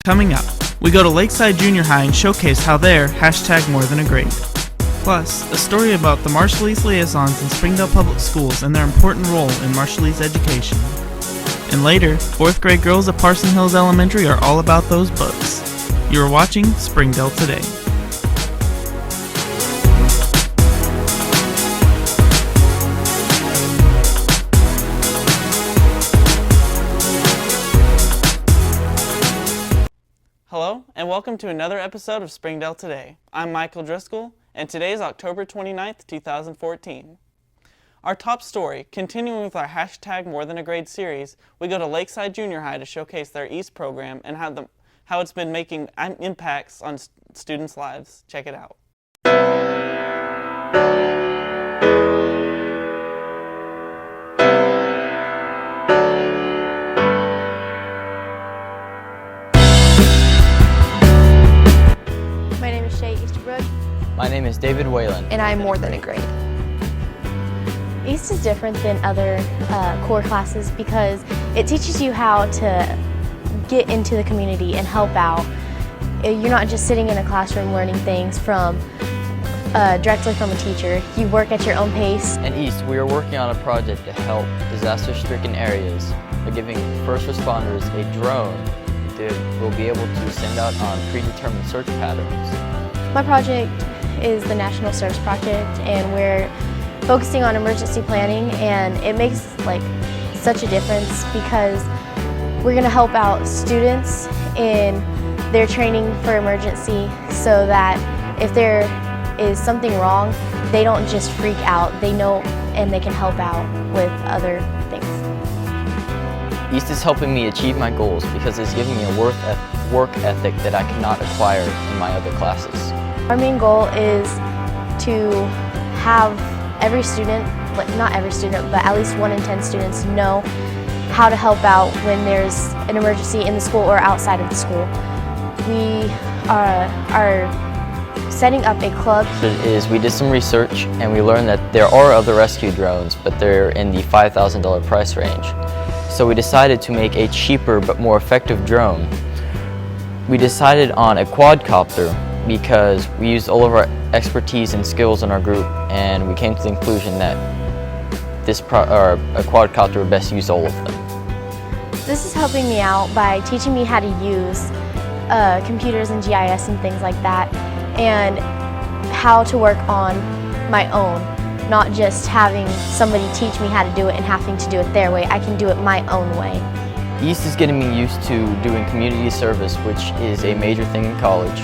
Coming up, we go to Lakeside Junior High and showcase how they're #MoreThanAGrade. Plus, a story about the Marshallese liaisons in Springdale Public Schools and their important role in Marshallese education. And later, 4th grade girls at Parson Hills Elementary are all about those books. You are watching Springdale Today. Hello, and welcome to another episode of Springdale Today. I'm Michael Driscoll, and today is October 29th, 2014. Our top story, continuing with our #MoreThanAGrade series, we go to Lakeside Junior High to showcase their East program and how it's been making impacts on students' lives. Check it out. My name is David Whalen. And I'm more than a grade. East is different than other core classes because it teaches you how to get into the community and help out. You're not just sitting in a classroom learning things from directly from a teacher. You work at your own pace. At East, we are working on a project to help disaster-stricken areas by giving first responders a drone that will be able to send out on predetermined search patterns. My project is the National Search Project, and we're focusing on emergency planning, and it makes such a difference because we're going to help out students in their training for emergency so that if there is something wrong, they don't just freak out. They know and they can help out with other things. East is helping me achieve my goals because it's giving me a work ethic that I cannot acquire in my other classes. Our main goal is to have every student, not every student, but at least 1 in 10 students know how to help out when there's an emergency in the school or outside of the school. We are setting up a club. We did some research and we learned that there are other rescue drones, but they're in the $5,000 price range. So we decided to make a cheaper but more effective drone. We decided on a quadcopter because we used all of our expertise and skills in our group, and we came to the conclusion that a quadcopter would best use all of them. This is helping me out by teaching me how to use computers and GIS and things like that, and how to work on my own, not just having somebody teach me how to do it and having to do it their way. I can do it my own way. East is getting me used to doing community service, which is a major thing in college.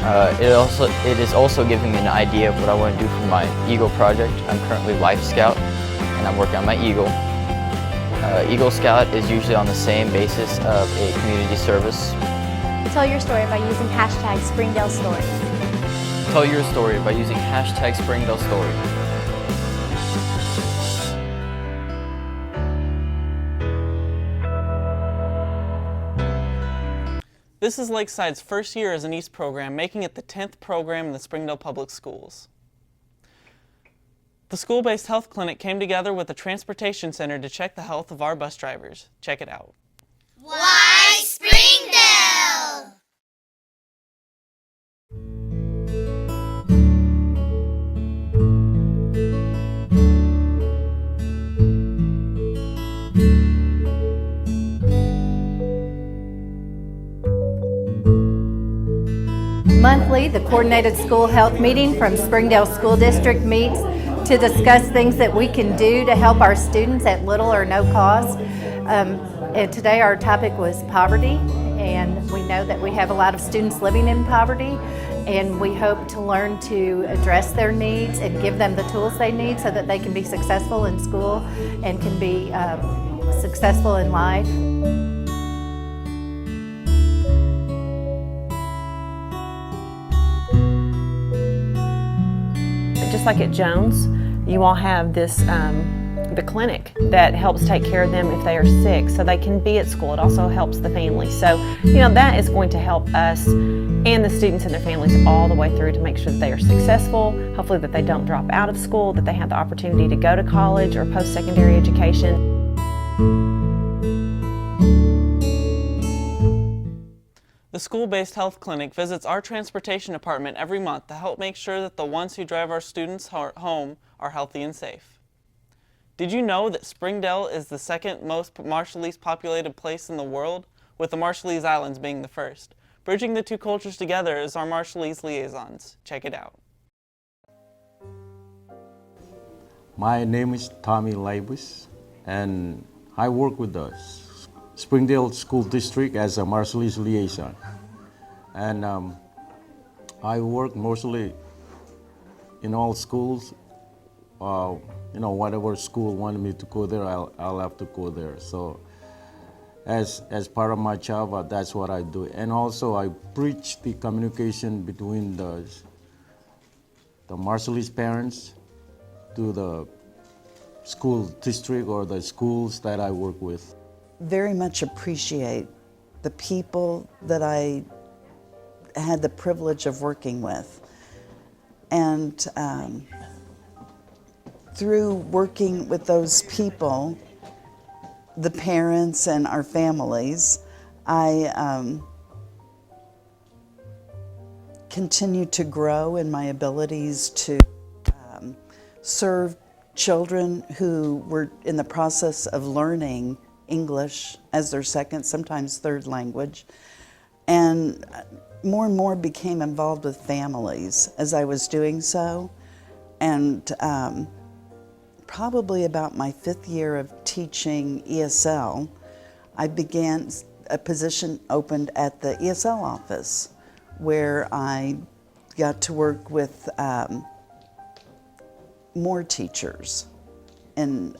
It is also giving me an idea of what I want to do for my Eagle project. I'm currently Life Scout, and I'm working on my Eagle. Eagle Scout is usually on the same basis of a community service. Tell your story by using #SpringdaleStory. Tell your story by using #SpringdaleStory. This is Lakeside's first year as an East program, making it the 10th program in the Springdale Public Schools. The school-based health clinic came together with the transportation center to check the health of our bus drivers. Check it out. Why Springdale? Monthly, the Coordinated School Health Meeting from Springdale School District meets to discuss things that we can do to help our students at little or no cost. And today our topic was poverty, and we know that we have a lot of students living in poverty, and we hope to learn to address their needs and give them the tools they need so that they can be successful in school and can be successful in life. Just like at Jones, you all have this, the clinic that helps take care of them if they are sick so they can be at school. It also helps the family. So, that is going to help us and the students and their families all the way through to make sure that they are successful, hopefully that they don't drop out of school, that they have the opportunity to go to college or post-secondary education. The school-based health clinic visits our transportation department every month to help make sure that the ones who drive our students home are healthy and safe. Did you know that Springdale is the second most Marshallese populated place in the world, with the Marshallese Islands being the first? Bridging the two cultures together is our Marshallese liaisons. Check it out. My name is Tommy Leibus, and I work with the Springdale School District as a Marshallese liaison. And I work mostly in all schools. Whatever school wanted me to go there, I'll have to go there. So as part of my job, that's what I do. And also I bridge the communication between the Marshallese parents to the school district or the schools that I work with. Very much appreciate the people that I had the privilege of working with. And through working with those people, the parents and our families, I continue to grow in my abilities to serve children who were in the process of learning English as their second, sometimes third language, and more became involved with families as I was doing so. And probably about my 5th year of teaching ESL, I began, a position opened at the ESL office where I got to work with more teachers and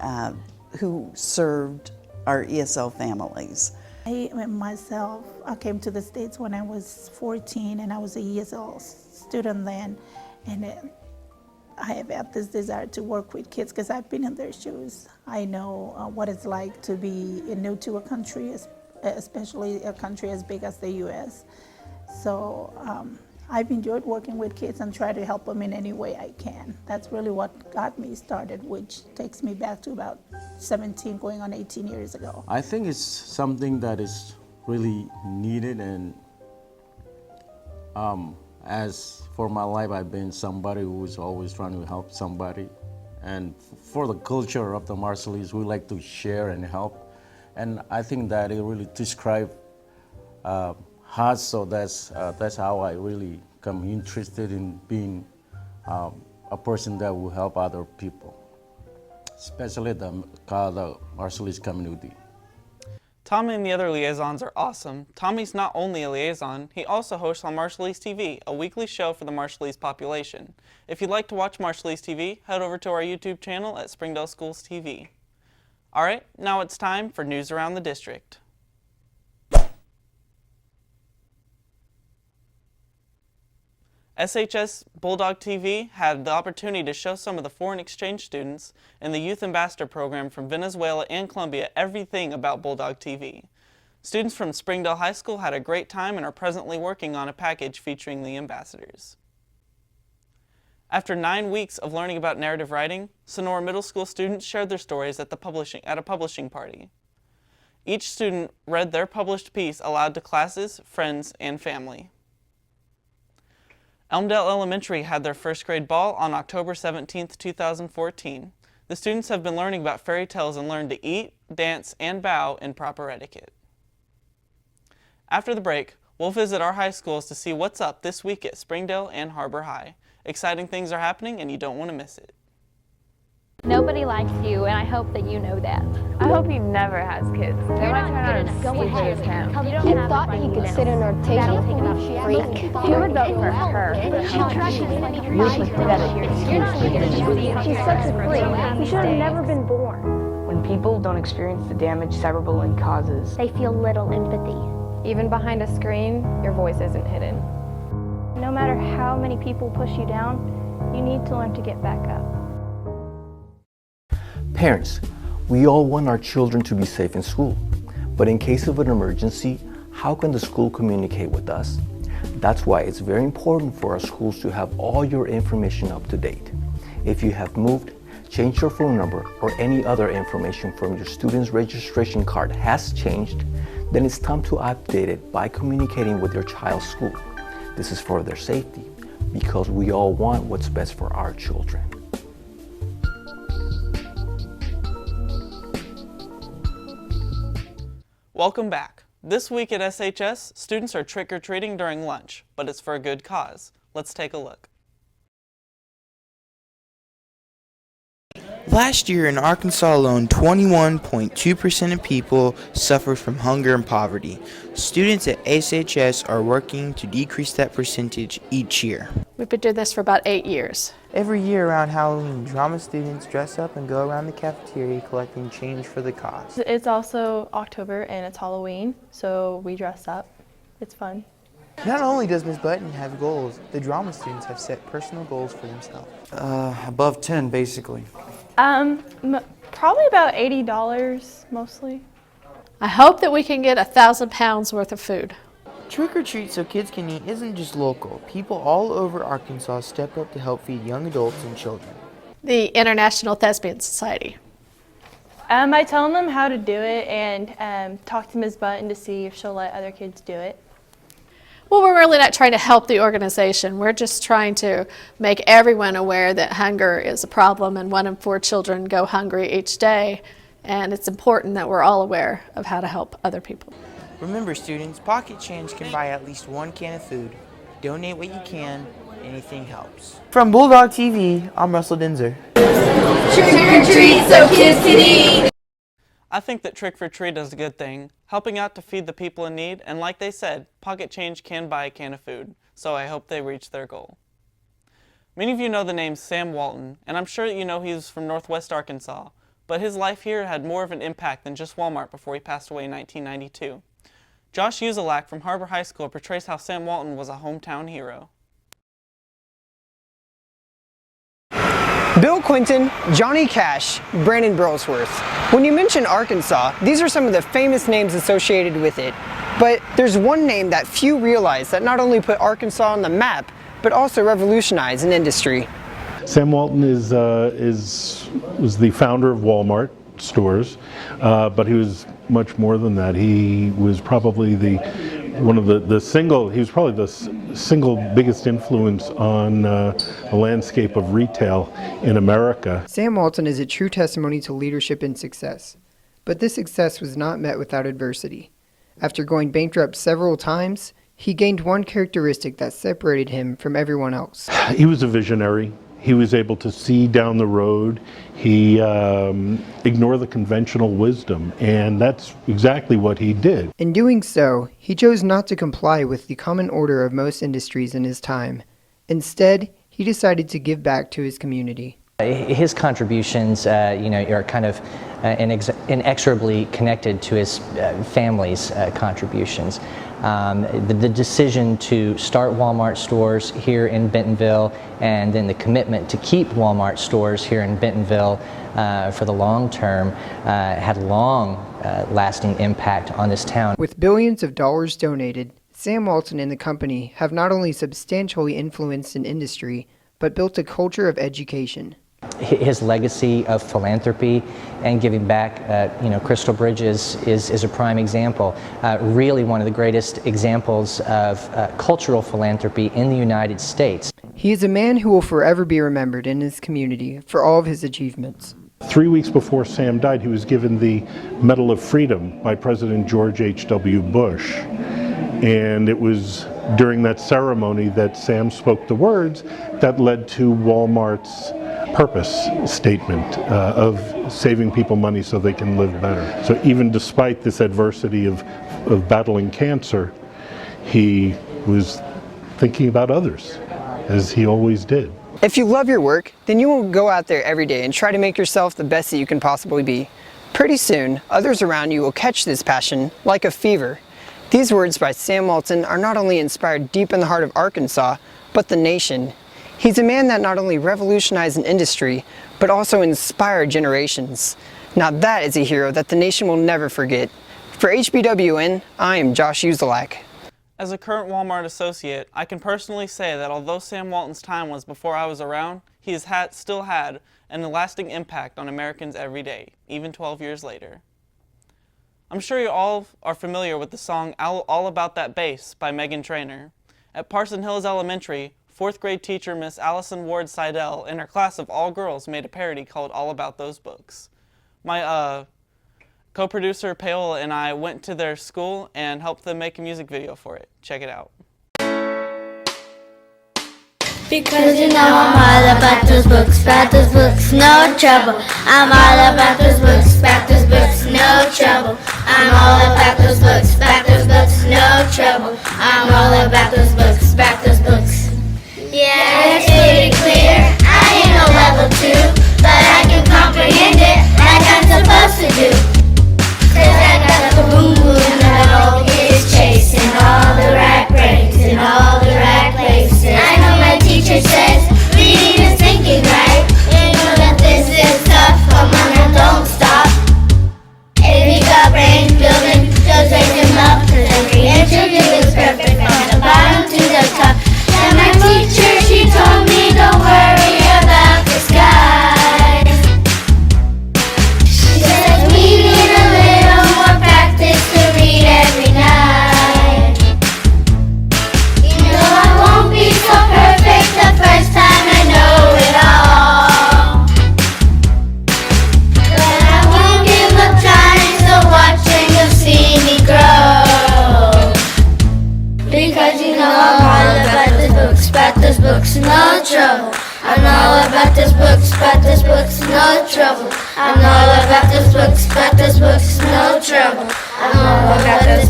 who served our ESL families. I came to the States when I was 14, and I was a ESL student then, and I have had this desire to work with kids because I've been in their shoes. I know what it's like to be new to a country, especially a country as big as the U.S. So I've enjoyed working with kids and try to help them in any way I can. That's really what got me started, which takes me back to about 17, going on 18 years ago. I think it's something that is really needed, and as for my life, I've been somebody who's always trying to help somebody. And for the culture of the Marshallese, we like to share and help. And I think that it really describes us, so that's how I really come interested in being a person that will help other people, especially the Marshallese community. Tommy and the other liaisons are awesome. Tommy's not only a liaison, he also hosts on Marshallese TV, a weekly show for the Marshallese population. If you'd like to watch Marshallese TV, head over to our YouTube channel at Springdale Schools TV. Alright, now it's time for news around the district. SHS Bulldog TV had the opportunity to show some of the foreign exchange students in the Youth Ambassador program from Venezuela and Colombia everything about Bulldog TV. Students from Springdale High School had a great time and are presently working on a package featuring the ambassadors. After 9 weeks of learning about narrative writing, Sonora Middle School students shared their stories at a publishing party. Each student read their published piece aloud to classes, friends, and family. Elmdale Elementary had their first grade ball on October 17, 2014. The students have been learning about fairy tales and learned to eat, dance, and bow in proper etiquette. After the break, we'll visit our high schools to see what's up this week at Springdale and HAR-BER High. Exciting things are happening and you don't want to miss it. Nobody likes you, and I hope that you know that. I hope he never has kids. They might turn out Go ahead. and thought he could sit in our table. Freak. He would vote for her. She's such a freak. He should have never been born. When people don't experience the damage cyberbullying causes, They feel little empathy. Even behind a screen, your voice isn't hidden. No matter how many people push you down, you need to learn to get back up. Parents, we all want our children to be safe in school, but in case of an emergency, how can the school communicate with us? That's why it's very important for our schools to have all your information up to date. If you have moved, change your phone number, or any other information from your student's registration card has changed, then it's time to update it by communicating with your child's school. This is for their safety, because we all want what's best for our children. Welcome back. This week at SHS, students are trick-or-treating during lunch, but it's for a good cause. Let's take a look. Last year in Arkansas alone, 21.2% of people suffered from hunger and poverty. Students at SHS are working to decrease that percentage each year. We've been doing this for about 8 years. Every year around Halloween, drama students dress up and go around the cafeteria collecting change for the cause. It's also October and it's Halloween, so we dress up. It's fun. Not only does Ms. Button have goals, the drama students have set personal goals for themselves. Above 10, basically. Probably about $80 mostly. I hope that we can get 1,000 pounds worth of food. Trick or Treat So Kids Can Eat isn't just local. People all over Arkansas step up to help feed young adults and children. The International Thespian Society. I tell them how to do it and talk to Ms. Button to see if she'll let other kids do it. Well, we're really not trying to help the organization. We're just trying to make everyone aware that hunger is a problem, and 1 in 4 children go hungry each day, and it's important that we're all aware of how to help other people. Remember, students, pocket change can buy at least 1 can of food. Donate what you can. Anything helps. From Bulldog TV, I'm Russell Denzer. Trick or treat so kids can eat. I think that Trick for Treat is a good thing, helping out to feed the people in need, and like they said, pocket change can buy a can of food, so I hope they reach their goal. Many of you know the name Sam Walton, and I'm sure that you know he's from Northwest Arkansas, but his life here had more of an impact than just Walmart before he passed away in 1992. Josh Uzelak from HAR-BER High School portrays how Sam Walton was a hometown hero. Bill Clinton, Johnny Cash, Brandon Burlsworth. When you mention Arkansas, these are some of the famous names associated with it. But there's one name that few realize that not only put Arkansas on the map, but also revolutionized an industry. Sam Walton was the founder of Walmart stores, but he was much more than that. He was probably the single biggest influence on the landscape of retail in America. Sam Walton is a true testimony to leadership and success. But this success was not met without adversity. After going bankrupt several times, he gained one characteristic that separated him from everyone else. He was a visionary. He was able to see down the road. He ignored the conventional wisdom, and that's exactly what he did. In doing so, he chose not to comply with the common order of most industries in his time. Instead, he decided to give back to his community. His contributions, are kind of inexorably connected to his family's contributions. The decision to start Walmart stores here in Bentonville, and then the commitment to keep Walmart stores here in Bentonville for the long term had a long-lasting impact on this town. With billions of dollars donated, Sam Walton and the company have not only substantially influenced an industry, but built a culture of education. His legacy of philanthropy and giving back, Crystal Bridge is a prime example. Really one of the greatest examples of cultural philanthropy in the United States. He is a man who will forever be remembered in his community for all of his achievements. 3 weeks before Sam died, he was given the Medal of Freedom by President George H.W. Bush. And it was during that ceremony that Sam spoke the words that led to Walmart's purpose statement of saving people money so they can live better. So even despite this adversity of battling cancer, he was thinking about others, as he always did. If you love your work, then you will go out there every day and try to make yourself the best that you can possibly be. Pretty soon, others around you will catch this passion like a fever. These words by Sam Walton are not only inspired deep in the heart of Arkansas, but the nation. He's a man that not only revolutionized an industry, but also inspired generations. Now that is a hero that the nation will never forget. For HBWN, I am Josh Uzelak. As a current Walmart associate, I can personally say that although Sam Walton's time was before I was around, he has still had an lasting impact on Americans every day, even 12 years later. I'm sure you all are familiar with the song All About That Bass by Meghan Trainor. At Parson Hills Elementary, 4th grade teacher Miss Allison Ward Seidel and her class of all girls made a parody called All About Those Books. My co-producer Paola and I went to their school and helped them make a music video for it. Check it out. Because you know I'm all about those books, no trouble. I'm all about those books, no trouble. I'm all about those books, no trouble. I'm all about those books, Yeah, it's pretty clear, I ain't no level 2, but I can comprehend it like I'm supposed to do. 'Cause I got the boom boom that all kids chasing, all the right brains in all the right places. I know my teacher says reading is thinking right. You know that this is tough, come on and don't stop. If you got brains building, just raise them up, 'cause every inch of you is perfect from the bottom to the top. And my teacher, she told me don't worry about the skies. She said we need a little more practice to read every night. You know I won't be so perfect the first time I know it all, but I won't give up trying, so watch and you'll see me grow. Because you know I'm all about those books, no trouble. I'm all about those books, no trouble. I'm all about those books, no trouble. I'm all about those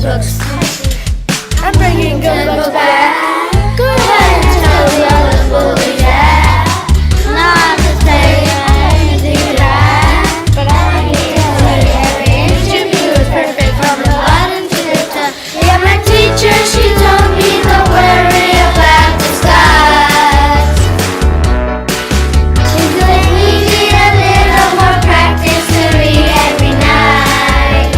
books. I'm bringing good books back. Go ahead and tell the others what we got. Now I'm just saying I do that, but I need to say every inch of you is perfect from the bottom to the top. Yeah, my teacher, she told me don't worry about the skies. She said we need a little more practice to read every night.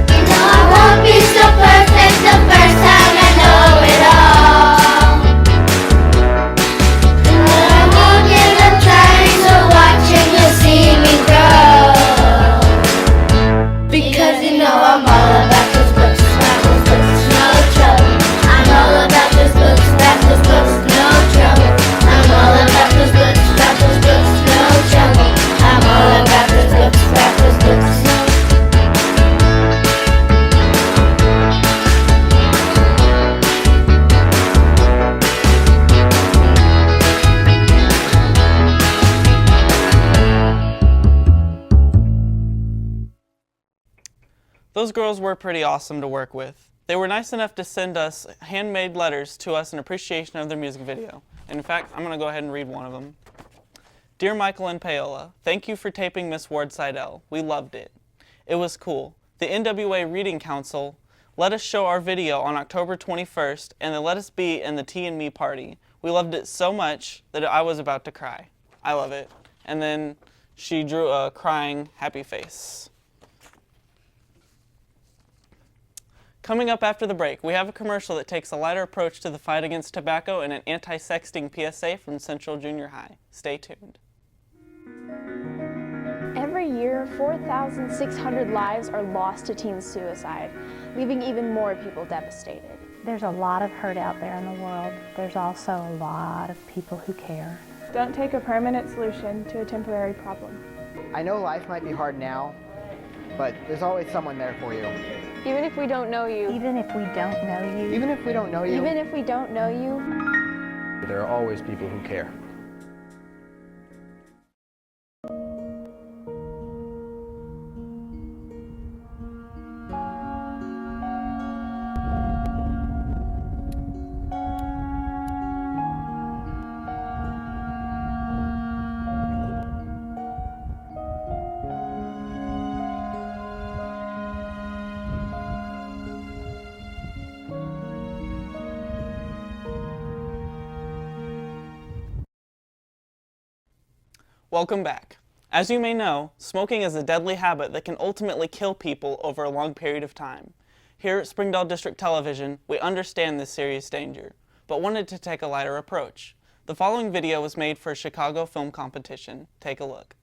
You know I won't be so perfect the first time I know it all, but I won't give up trying, so watch and you'll see me grow. Because you know I'm all about those books, no trouble. I'm all about those books, no trouble. I'm all about those books, no trouble. I'm all about those books. Those girls were pretty awesome to work with. They were nice enough to send us handmade letters to us in appreciation of their music video. And in fact, I'm going to go ahead and read one of them. Dear Michael and Paola, thank you for taping Miss Ward Seidel. We loved it. It was cool. The NWA Reading Council let us show our video on October 21st, and they let us be in the Tea and Me party. We loved it so much that I was about to cry. I love it. And then she drew a crying happy face. Coming up after the break, we have a commercial that takes a lighter approach to the fight against tobacco and an anti-sexting PSA from Central Junior High. Stay tuned. Every year, 4,600 lives are lost to teen suicide, leaving even more people devastated. There's a lot of hurt out there in the world. There's also a lot of people who care. Don't take a permanent solution to a temporary problem. I know life might be hard now, but there's always someone there for you. Even if we don't know you. Even if we don't know you. Even if we don't know you. Even if we don't know you. There are always people who care. Welcome back. As you may know, smoking is a deadly habit that can ultimately kill people over a long period of time. Here at Springdale District Television, we understand this serious danger, but wanted to take a lighter approach. The following video was made for a Chicago film competition. Take a look.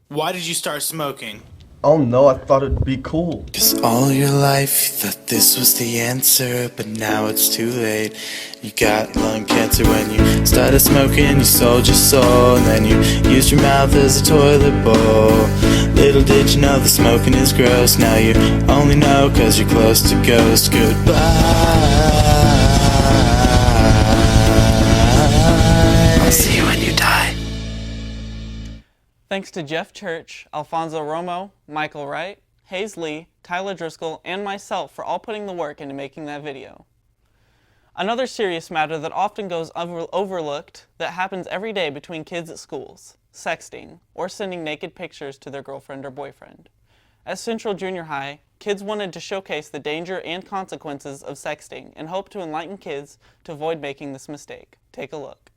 Why did you start smoking? Oh no, I thought it'd be cool. 'Cause all your life you thought this was the answer, but now it's too late. You got lung cancer when you started smoking, you sold your soul, and then you used your mouth as a toilet bowl. Little did you know that smoking is gross, now you only know 'cause you're close to ghost. Goodbye. I'll see you when you die. Thanks to Jeff Church, Alfonso Romo, Michael Wright, Hayes Lee, Tyler Driscoll, and myself for all putting the work into making that video. Another serious matter that often goes overlooked that happens every day between kids at schools: sexting, or sending naked pictures to their girlfriend or boyfriend. At Central Junior High, kids wanted to showcase the danger and consequences of sexting and hope to enlighten kids to avoid making this mistake. Take a look.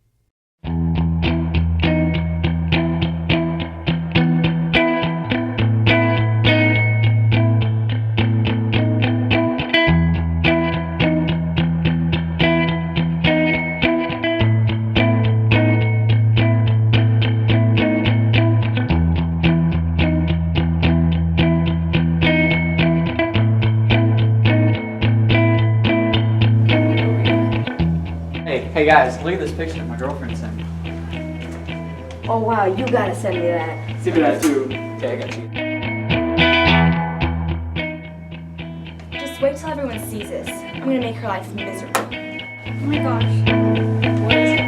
Hey guys, look at this picture my girlfriend sent me. Oh wow, you gotta send me that. See what I do. Okay, I got you. Just wait till everyone sees this. I'm gonna make her life miserable. Oh my gosh. What is it?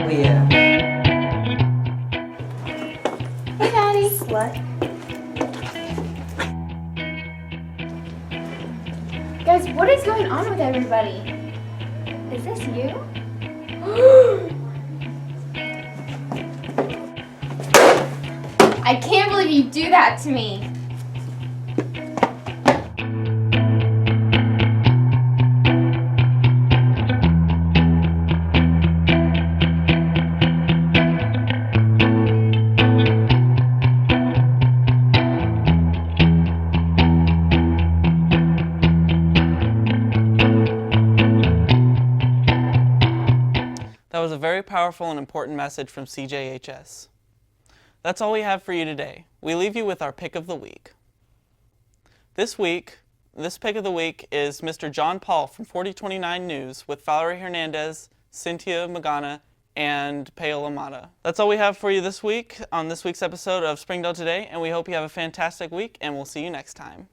Leah. Hey Daddy. Slut. Guys, what is going on with everybody? Is this you? I can't believe you do that to me. That was a very powerful and important message from CJHS. That's all we have for you today. We leave you with our pick of the week. This pick of the week is Mr. John Paul from 4029 News with Valerie Hernandez, Cynthia Magana, and Paola Mata. That's all we have for you this week on this week's episode of Springdale Today, and we hope you have a fantastic week, and we'll see you next time.